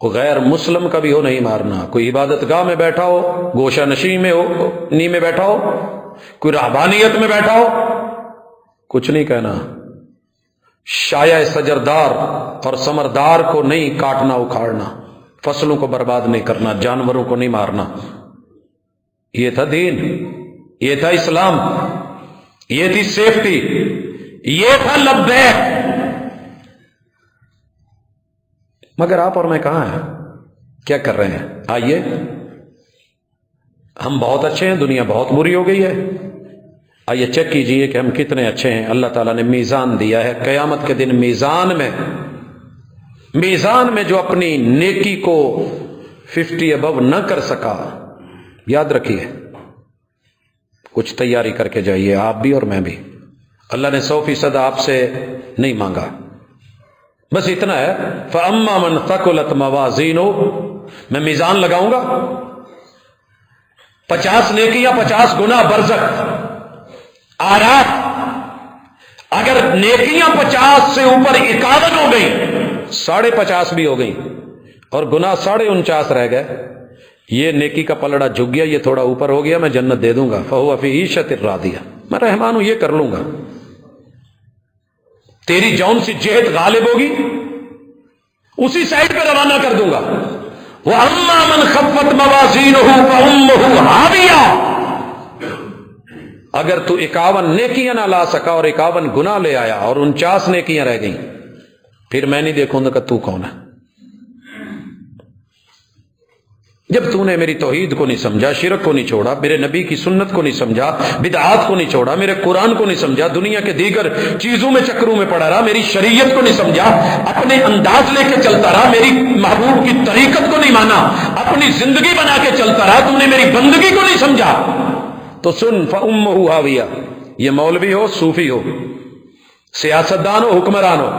وہ غیر مسلم کا بھی ہو نہیں مارنا، کوئی عبادت گاہ میں بیٹھا ہو، گوشہ نشین میں ہو، نی میں بیٹھا ہو، کوئی رہبانیت میں بیٹھا ہو، کچھ نہیں کہنا۔ شایع سجردار اور ثمردار کو نہیں کاٹنا اکھاڑنا، فصلوں کو برباد نہیں کرنا، جانوروں کو نہیں مارنا۔ یہ تھا دین، یہ تھا اسلام، یہ تھی سیفٹی، یہ تھا لبیک۔ مگر آپ اور میں کہاں ہیں؟ کیا کر رہے ہیں؟ آئیے، ہم بہت اچھے ہیں، دنیا بہت بری ہو گئی ہے۔ آئیے چیک کیجئے کہ ہم کتنے اچھے ہیں۔ اللہ تعالیٰ نے میزان دیا ہے، قیامت کے دن میزان میں جو اپنی نیکی کو 50 ابو نہ کر سکا، یاد رکھیے، کچھ تیاری کر کے جائیے، آپ بھی اور میں بھی۔ اللہ نے 100% آپ سے نہیں مانگا، بس اتنا ہے، فَأَمَّا مَنْ ثَقُلَتْ مَوَازِينُهُ، میں میزان لگاؤں گا، 50 نیکیاں 50 گنا برزخ آرات۔ اگر نیکیاں 50 سے اوپر 51 ہو گئی، 50.5 بھی ہو گئی اور گناہ 49.5 رہ گئے، یہ نیکی کا پلڑا جھک گیا، یہ تھوڑا اوپر ہو گیا، میں جنت دے دوں گا، فَهُوَ فِي عِيشَةٍ رَاضِيَةٍ، میں رحمان ہوں، یہ کر لوں گا۔ تیری جون سی جہت غالب ہوگی، اسی سائڈ پہ روانہ کر دوں گا۔ وَأَمَّا مَنْ خَفَّتْ مَوَازِينُهُ فَأُمُّهُ هَاوِيَةٌ، اگر تو 51 نیکیاں نہ لا سکا اور 51 گناہ لے آیا اور 49 نیکیاں رہ گئیں، پھر میں نہیں دیکھوں گا کہ تو کون ہے۔ جب تو نے میری توحید کو نہیں سمجھا، شرک کو نہیں چھوڑا، میرے نبی کی سنت کو نہیں سمجھا، بدعات کو نہیں چھوڑا، میرے قرآن کو نہیں سمجھا، دنیا کے دیگر چیزوں میں چکروں میں پڑا رہا، میری شریعت کو نہیں سمجھا، اپنے انداز لے کے چلتا رہا، میری محبوب کی طریقت کو نہیں مانا، اپنی زندگی بنا کے چلتا رہا، تو نے میری بندگی کو نہیں سمجھا، تو سن، فَأُمُّهُ هَاوِيَةٌ، یہ مولوی ہو، صوفی ہو، سیاستدان ہو، حکمران ہو،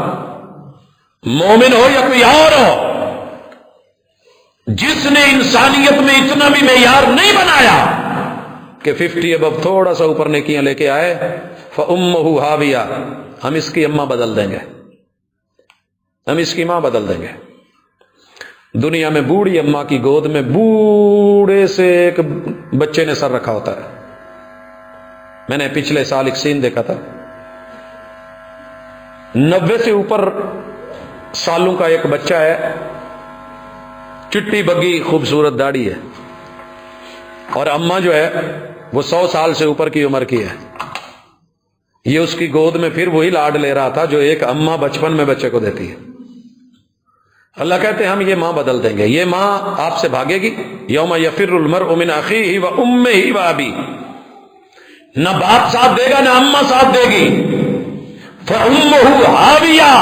مومن ہو یا کوئی اور ہو، جس نے انسانیت میں اتنا بھی معیار نہیں بنایا کہ 50 ابو تھوڑا سا اوپر نیکیاں لے کے آئے، فَأُمُّهُ هَاوِيَةٌ، ہم اس کی اماں بدل دیں گے، ہم اس کی ماں بدل دیں گے۔ دنیا میں بوڑھی اماں کی گود میں بوڑھے سے ایک بچے نے سر رکھا ہوتا ہے۔ میں نے پچھلے سال ایک سین دیکھا تھا، 90 سے اوپر سالوں کا ایک بچہ ہے، چٹی بگی خوبصورت داڑھی ہے، اور اماں جو ہے وہ 100 سال سے اوپر کی عمر کی ہے۔ یہ اس کی گود میں پھر وہی لاڈ لے رہا تھا جو ایک اماں بچپن میں بچے کو دیتی ہے۔ اللہ کہتے ہیں ہم یہ ماں بدل دیں گے، یہ ماں آپ سے بھاگے گی، یوم یفر المرء من اخیہ وامہ وابیہ، نہ باپ ساتھ دے گا نہ اماں ساتھ دے گی، فامہ ہاویہ،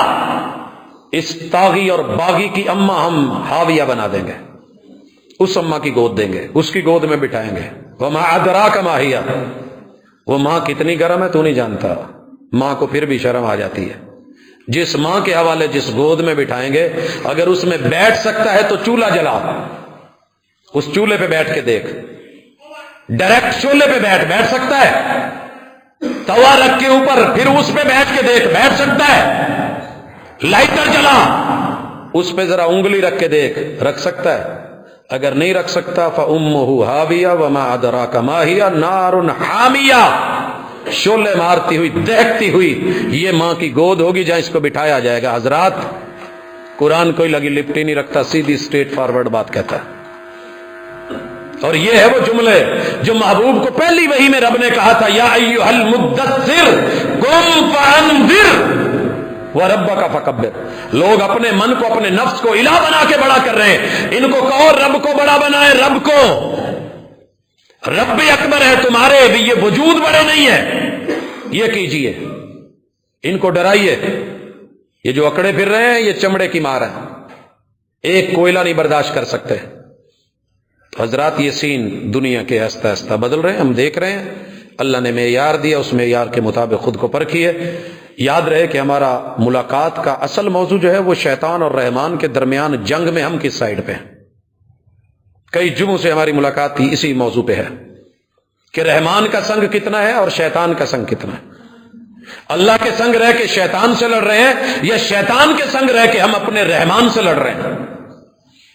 اس طاغی اور باغی کی اماں ہم ہاویہ بنا دیں گے، اس اماں کی گود دیں گے، اس کی گود میں بٹھائیں گے۔ وما ادراک ما ہی، وہ ماں کتنی گرم ہے تو نہیں جانتا۔ ماں کو پھر بھی شرم آ جاتی ہے، جس ماں کے حوالے جس گود میں بٹھائیں گے، اگر اس میں بیٹھ سکتا ہے تو چولہا جلا، اس چولہے پہ بیٹھ کے دیکھ، ڈائریکٹ چولہے پہ بیٹھ سکتا ہے، توا رکھ کے اوپر پھر اس پہ بیٹھ کے دیکھ، بیٹھ سکتا ہے، لائٹر جلا اس پہ ذرا انگلی رکھ کے دیکھ، رکھ سکتا ہے؟ اگر نہیں رکھ سکتا، فَأُمُّهُ هَاوِيَةٌ وَمَا أَدْرَاكَ مَا هِيَ نَارٌ حَامِيَةٌ، شعلے مارتی ہوئی، دہکتی ہوئی، یہ ماں کی گود ہوگی جہاں اس کو بٹھایا جائے گا۔ حضرات، قرآن کوئی لگی لپٹی نہیں رکھتا، سیدھی اسٹریٹ فارورڈ بات کہتا ہے۔ اور یہ ہے وہ جملے جو محبوب کو پہلی وحی میں رب نے کہا تھا، یا ایھا المدثر قم فانذر وربک فکبر۔ لوگ اپنے من کو، اپنے نفس کو الہ بنا کے بڑا کر رہے ہیں، ان کو کہو رب کو بڑا بنائے، رب کو، رب اکبر ہے تمہارے بھی، یہ وجود بڑے نہیں ہے، یہ کیجئے، ان کو ڈرائیے۔ یہ جو اکڑے پھر رہے ہیں یہ چمڑے کی مار ہے، ایک کوئلہ نہیں برداشت کر سکتے۔ حضرات، یہ سین دنیا کے آہستہ آہستہ بدل رہے ہیں، ہم دیکھ رہے ہیں۔ اللہ نے معیار دیا، اس معیار کے مطابق خود کو پرکھیے۔ یاد رہے کہ ہمارا ملاقات کا اصل موضوع جو ہے وہ شیطان اور رحمان کے درمیان جنگ میں ہم کس سائیڈ پہ ہیں۔ کئی جمعوں سے ہماری ملاقات تھی اسی موضوع پہ ہے کہ رحمان کا سنگ کتنا ہے اور شیطان کا سنگ کتنا ہے۔ اللہ کے سنگ رہ کے شیطان سے لڑ رہے ہیں یا شیطان کے سنگ رہ کے ہم اپنے رحمان سے لڑ رہے ہیں۔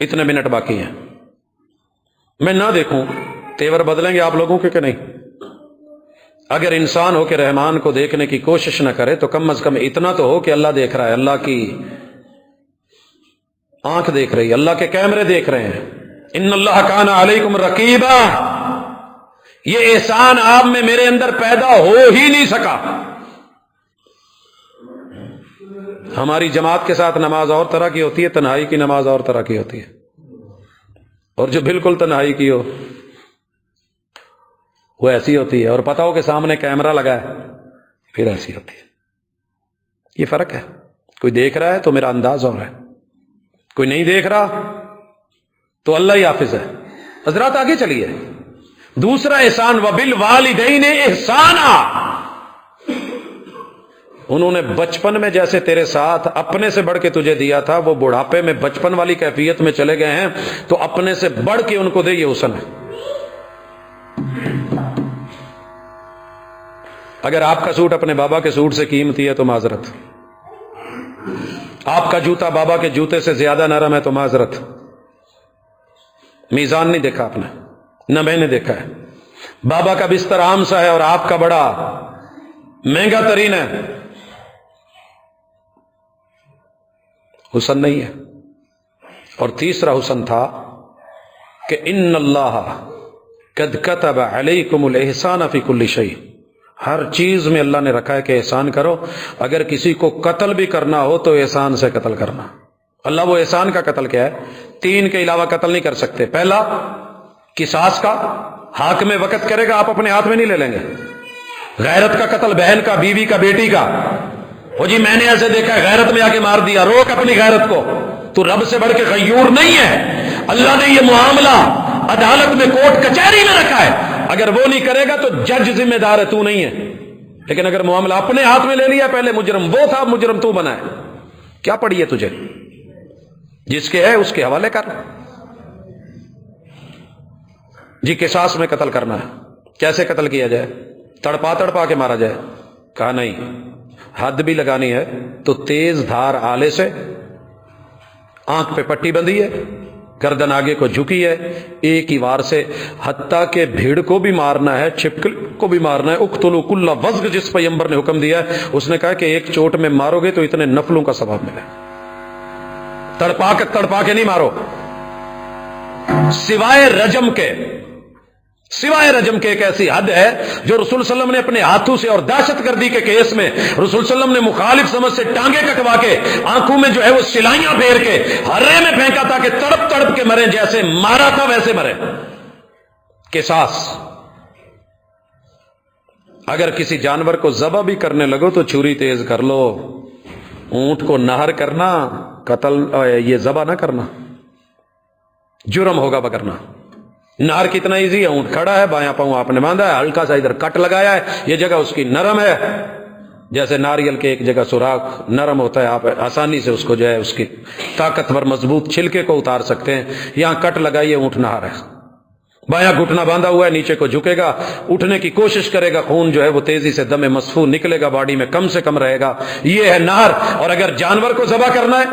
اتنے منٹ باقی ہیں، میں نہ دیکھوں، تیور بدلیں گے آپ لوگوں کے کہ نہیں؟ اگر انسان ہو کے رحمان کو دیکھنے کی کوشش نہ کرے تو کم از کم اتنا تو ہو کہ اللہ دیکھ رہا ہے، اللہ کی آنکھ دیکھ رہی ہے، اللہ کے کیمرے دیکھ رہے ہیں۔ ان اللہ کان علیکم رقیبا، یہ احسان آپ میں میرے اندر پیدا ہو ہی نہیں سکا۔ ہماری جماعت کے ساتھ نماز اور طرح کی ہوتی ہے، تنہائی کی نماز اور طرح کی ہوتی ہے، اور جو بالکل تنہائی کی ہو وہ ایسی ہوتی ہے، اور پتہ ہو کہ سامنے کیمرہ لگا ہے پھر ایسی ہوتی ہے۔ یہ فرق ہے، کوئی دیکھ رہا ہے تو میرا انداز اور ہے، کوئی نہیں دیکھ رہا تو اللہ ہی حافظ ہے۔ حضرات آگے چلیے، دوسرا احسان وبالوالدین احسانا، انہوں نے بچپن میں جیسے تیرے ساتھ اپنے سے بڑھ کے تجھے دیا تھا، وہ بڑھاپے میں بچپن والی کیفیت میں چلے گئے ہیں تو اپنے سے بڑھ کے ان کو دے، یہ حسن ہے۔ اگر آپ کا سوٹ اپنے بابا کے سوٹ سے قیمتی ہے تو معذرت، آپ کا جوتا بابا کے جوتے سے زیادہ نرم ہے تو معذرت۔ میزان نہیں دیکھا آپ نے، نہ میں نے دیکھا ہے۔ بابا کا بستر عام سا ہے اور آپ کا بڑا مہنگا ترین ہے، حسن نہیں ہے۔ اور تیسرا حسن تھا کہ ان اللہ قد کتب علیکم الاحسان فی کل شیء، ہر چیز میں اللہ نے رکھا ہے کہ احسان کرو، اگر کسی کو قتل بھی کرنا ہو تو احسان سے قتل کرنا۔ اللہ وہ احسان کا قتل کیا ہے؟ 3 کے علاوہ قتل نہیں کر سکتے۔ پہلا قصاص کا، حاکم وقت کرے گا آپ اپنے ہاتھ میں نہیں لے لیں گے۔ غیرت کا قتل، بہن کا، بیوی کا، بیٹی کا، وہ جی میں نے ایسے دیکھا ہے غیرت میں آ کے مار دیا، روک اپنی غیرت کو، تو رب سے بڑھ کے غیور نہیں ہے۔ اللہ نے یہ معاملہ عدالت میں، کورٹ کچہری میں رکھا ہے، اگر وہ نہیں کرے گا تو جج ذمہ دار ہے، تو نہیں ہے۔ لیکن اگر معاملہ اپنے ہاتھ میں لے لیا، پہلے مجرم وہ تھا، مجرم تو بنا ہے، کیا پڑی ہے تجھے؟ جس کے ہے اس کے حوالے کر۔ جی قصاص میں قتل کرنا ہے، کیسے قتل کیا جائے؟ تڑپا تڑپا کے مارا جائے؟ کہا نہیں، حد بھی لگانی ہے تو تیز دھار آلے سے، آنکھ پہ پٹی بندھی ہے، گردن آگے کو جھکی ہے، ایک ہی وار سے، حتیٰ کہ بھیڑ کو بھی مارنا ہے، چھپکل کو بھی مارنا ہے۔ اقتلوا کل وزغ، جس پیغمبر نے حکم دیا ہے، اس نے کہا کہ ایک چوٹ میں مارو گے تو اتنے نفلوں کا ثواب ملے۔ تڑپا کے نہیں مارو، سوائے رجم کے۔ سوائے رجم کے ایک ایسی حد ہے جو رسول صلی اللہ علیہ وسلم نے اپنے ہاتھوں سے، اور دہشت گردی کے کیس میں رسول صلی اللہ علیہ وسلم نے مخالف سمجھ سے ٹانگیں کٹوا کے، آنکھوں میں جو ہے وہ سلائیاں پھیر کے ہرے میں پھینکا تھا کہ تڑپ تڑپ کے مرے، جیسے مارا تھا ویسے مرے۔ قصاص، اگر کسی جانور کو ذبح بھی کرنے لگو تو چھری تیز کر لو۔ اونٹ کو نہر کرنا قتل، یہ ذبح نہ کرنا جرم ہوگا پکڑنا۔ نہر کتنا ایزی ہے، اونٹ کھڑا ہے، بایاں پاؤں آپ نے باندھا ہے، ہلکا سا ادھر کٹ لگایا ہے، یہ جگہ اس کی نرم ہے، جیسے ناریل کے ایک جگہ سوراخ نرم ہوتا ہے، آپ آسانی سے اس کو جو ہے اس کی طاقتور مضبوط چھلکے کو اتار سکتے ہیں۔ یہاں کٹ لگائیے، اونٹ نہر ہے، بایاں گھٹنا باندھا ہوا ہے، نیچے کو جھکے گا، اٹھنے کی کوشش کرے گا، خون جو ہے وہ تیزی سے دم مسفو نکلے گا، باڈی میں کم سے کم رہے گا، یہ ہے نہر۔ اور اگر جانور کو ذبح کرنا ہے،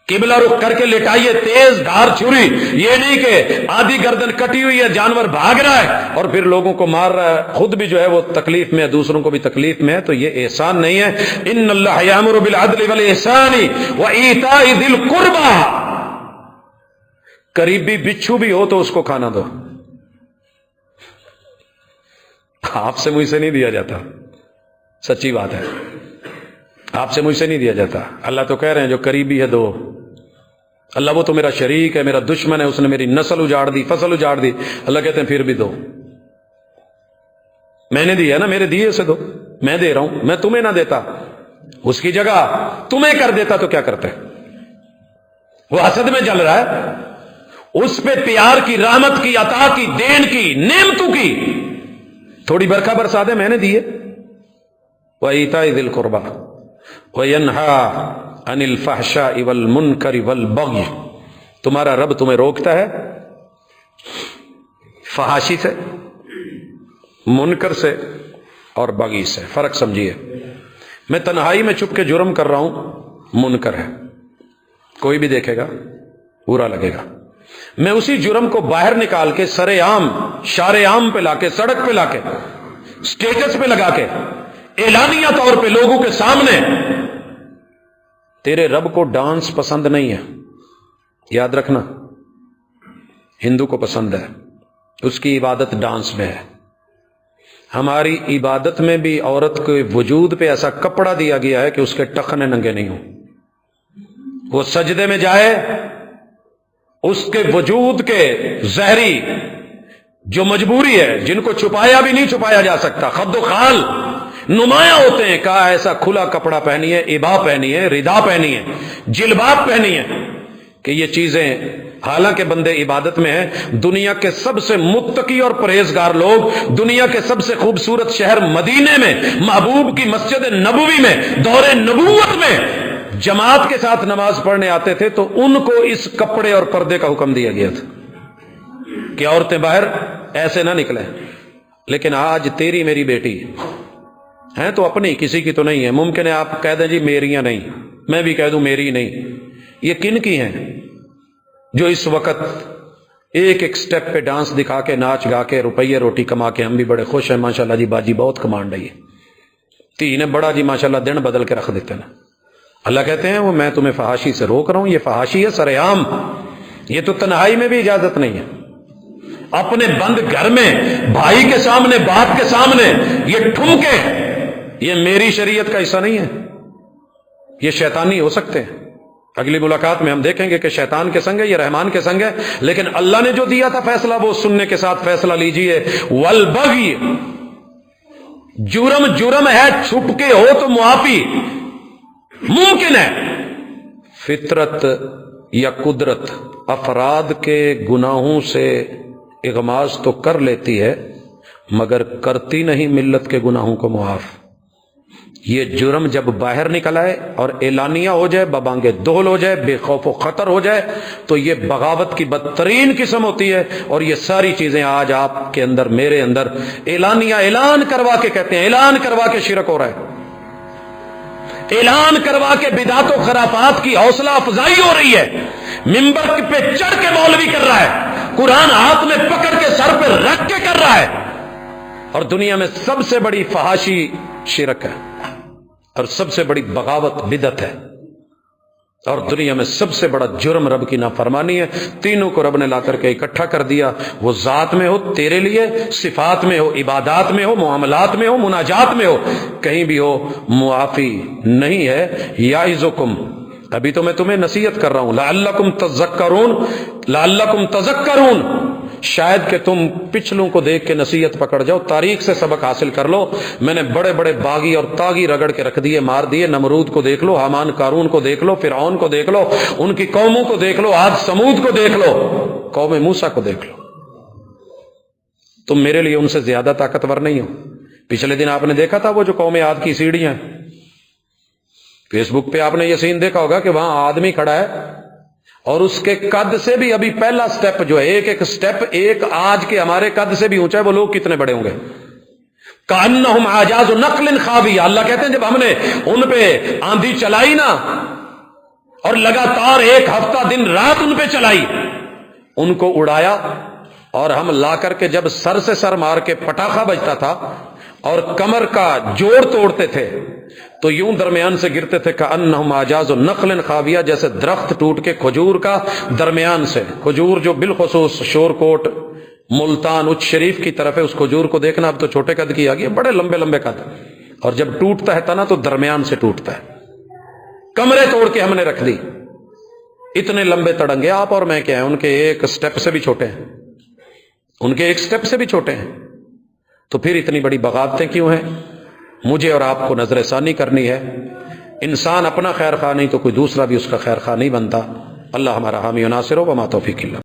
قبلہ رخ کر کے لٹائیے، تیز دھار چھری، یہ نہیں کہ آدھی گردن کٹی ہوئی ہے، جانور بھاگ رہا ہے اور پھر لوگوں کو مار رہا ہے، خود بھی جو ہے وہ تکلیف میں ہے، دوسروں کو بھی تکلیف میں ہے، تو یہ احسان نہیں ہے۔ ان اللہ یامر بالعدل والاحسان وایتاء ذی القربى، قریبی بچھو بھی ہو تو اس کو کھانا دو۔ آپ سے مجھ سے نہیں دیا جاتا، سچی بات ہے، آپ سے مجھ سے نہیں دیا جاتا۔ اللہ تو کہہ رہے ہیں جو قریبی ہے دو۔ اللہ وہ تو میرا شریک ہے، میرا دشمن ہے، اس نے میری نسل اجاڑ دی، فصل اجاڑ دی، اللہ کہتے ہیں پھر بھی دو، میں نے دیا ہے نا، میرے دیے سے دو، میں دے رہا ہوں، میں تمہیں نہ دیتا، اس کی جگہ تمہیں کر دیتا تو کیا کرتے؟ وہ حسد میں جل رہا ہے، اس پہ پیار کی، رحمت کی، عطا کی، دین کی، نعمتوں کی تھوڑی برکھا برسا دے، میں نے دیے۔ وَإِيتَاءِ ذِي الْقُرْبَى وَيَنْهَا عَنِ الْفَحْشَاءِ وَالْمُنْكَرِ وَالْبَغْيِ، تمہارا رب تمہیں روکتا ہے فحاشی سے، منکر سے اور بغی سے۔ فرق سمجھیے، میں تنہائی میں چھپ کے جرم کر رہا ہوں، منکر ہے، کوئی بھی دیکھے گا، برا لگے گا۔ میں اسی جرم کو باہر نکال کے سرے عام، شارے عام پہ لا کے، سڑک پہ لا کے، اسٹیٹس پہ لگا کے، اعلانیہ طور پہ لوگوں کے سامنے، تیرے رب کو ڈانس پسند نہیں ہے، یاد رکھنا، ہندو کو پسند ہے، اس کی عبادت ڈانس میں ہے۔ ہماری عبادت میں بھی عورت کے وجود پہ ایسا کپڑا دیا گیا ہے کہ اس کے ٹخنے ننگے نہیں ہوں، وہ سجدے میں جائے، اس کے وجود کے ظاہری جو مجبوری ہے، جن کو چھپایا بھی نہیں چھپایا جا سکتا، خد و خال نمایاں ہوتے ہیں، کہا ایسا کھلا کپڑا پہنی ہے، عبا پہنی ہے، ردا پہنی ہے، جلباب پہنی ہے، کہ یہ چیزیں حالانکہ بندے عبادت میں ہیں۔ دنیا کے سب سے متقی اور پرہیزگار لوگ دنیا کے سب سے خوبصورت شہر مدینے میں، محبوب کی مسجد نبوی میں، دور نبوت میں جماعت کے ساتھ نماز پڑھنے آتے تھے، تو ان کو اس کپڑے اور پردے کا حکم دیا گیا تھا کہ عورتیں باہر ایسے نہ نکلیں۔ لیکن آج تیری میری بیٹی ہیں تو اپنی، کسی کی تو نہیں ہے۔ ممکن ہے آپ کہہ دیں جی میریاں نہیں، میں بھی کہہ دوں میری نہیں۔ یہ کن کی ہیں جو اس وقت ایک ایک سٹیپ پہ ڈانس دکھا کے، ناچ گا کے، روپیے روٹی کما کے، ہم بھی بڑے خوش ہیں ماشاءاللہ جی، باجی بہت کمان رہی ہے، تھی نے بڑا جی ماشاءاللہ دن بدل کے رکھ دیتے ہیں۔ اللہ کہتے ہیں وہ میں تمہیں فحاشی سے روک رہا ہوں، یہ فحاشی ہے سر عام، یہ تو تنہائی میں بھی اجازت نہیں ہے۔ اپنے بند گھر میں بھائی کے سامنے، باپ کے سامنے یہ ٹھمکے، یہ میری شریعت کا حصہ نہیں ہے، یہ شیطانی ہو سکتے ہیں۔ اگلی ملاقات میں ہم دیکھیں گے کہ شیطان کے سنگ ہے، یہ رحمان کے سنگ ہے، لیکن اللہ نے جو دیا تھا فیصلہ وہ سننے کے ساتھ فیصلہ لیجئے۔ والبغی، جرم ہے، چھپ کے ہو تو معافی ممکن ہے۔ فطرت یا قدرت افراد کے گناہوں سے اغماض تو کر لیتی ہے، مگر کرتی نہیں ملت کے گناہوں کو معاف۔ یہ جرم جب باہر نکل آئے اور اعلانیہ ہو جائے، ببانگے دہل ہو جائے، بے خوف و خطر ہو جائے، تو یہ بغاوت کی بدترین قسم ہوتی ہے۔ اور یہ ساری چیزیں آج آپ کے اندر، میرے اندر اعلانیہ، اعلان کروا کے کہتے ہیں، اعلان کروا کے شرک ہو رہا ہے، اعلان کروا کے بدعت و خرافات کی حوصلہ افزائی ہو رہی ہے، ممبر پہ چڑھ کے مولوی کر رہا ہے، قرآن ہاتھ میں پکڑ کے سر پہ رکھ کے کر رہا ہے۔ اور دنیا میں سب سے بڑی فحاشی شرک ہے، اور سب سے بڑی بغاوت بدعت ہے، اور دنیا میں سب سے بڑا جرم رب کی نافرمانی ہے۔ تینوں کو رب نے لا کر کے اکٹھا کر دیا، وہ ذات میں ہو تیرے لیے، صفات میں ہو، عبادات میں ہو، معاملات میں ہو، مناجات میں ہو، کہیں بھی ہو، معافی نہیں ہے۔ یعظکم، ابھی تو میں تمہیں نصیحت کر رہا ہوں، لعلکم تذکرون، لعلکم تذکرون، شاید کہ تم پچھلوں کو دیکھ کے نصیحت پکڑ جاؤ، تاریخ سے سبق حاصل کر لو۔ میں نے بڑے بڑے باغی اور تاغی رگڑ کے رکھ دیے، مار دیے، نمرود کو دیکھ لو، حامان قارون کو دیکھ لو، فرعون کو دیکھ لو، ان کی قوموں کو دیکھ لو، عاد سمود کو دیکھ لو، قوم موسیٰ کو دیکھ لو۔ تم میرے لیے ان سے زیادہ طاقتور نہیں ہو۔ پچھلے دن آپ نے دیکھا تھا وہ جو قوم عاد کی سیڑھیاں، فیس بک پہ آپ نے یہ سین دیکھا ہوگا کہ وہاں آدمی کھڑا ہے اور اس کے قد سے بھی ابھی پہلا سٹیپ جو ہے، ایک ایک سٹیپ ایک آج کے ہمارے قد سے بھی اونچا ہے، وہ لوگ کتنے بڑے ہوں گے، کأنہم اعجاز نخل خاویہ۔ اللہ کہتے ہیں جب ہم نے ان پہ آندھی چلائی نا، اور لگاتار ایک ہفتہ دن رات ان پہ چلائی، ان کو اڑایا، اور ہم لا کر کے جب سر سے سر مار کے پٹاخہ بجتا تھا اور کمر کا جوڑ توڑتے تھے تو یوں درمیان سے گرتے تھے، کأنہم اعجاز نخل خاویہ، جیسے درخت ٹوٹ کے کھجور کا درمیان سے، کھجور جو بالخصوص شور کوٹ، ملتان، اچ شریف کی طرف ہے، اس کھجور کو دیکھنا، اب تو چھوٹے قد کی آ گئی، بڑے لمبے لمبے قد، اور جب ٹوٹتا ہے تنا تو درمیان سے ٹوٹتا ہے۔ کمرے توڑ کے ہم نے رکھ دی، اتنے لمبے تڑنگے، آپ اور میں کیا ہیں، ان کے ایک سٹیپ سے بھی چھوٹے ہیں، ان کے ایک سٹیپ سے بھی چھوٹے ہیں، تو پھر اتنی بڑی بغاوتیں کیوں ہیں؟ مجھے اور آپ کو نظر ثانی کرنی ہے۔ انسان اپنا خیر خواہ نہیں تو کوئی دوسرا بھی اس کا خیر خواہ نہیں بنتا۔ اللہ ہمارا حامی و ناصر ہو، وما توفیق اللہ۔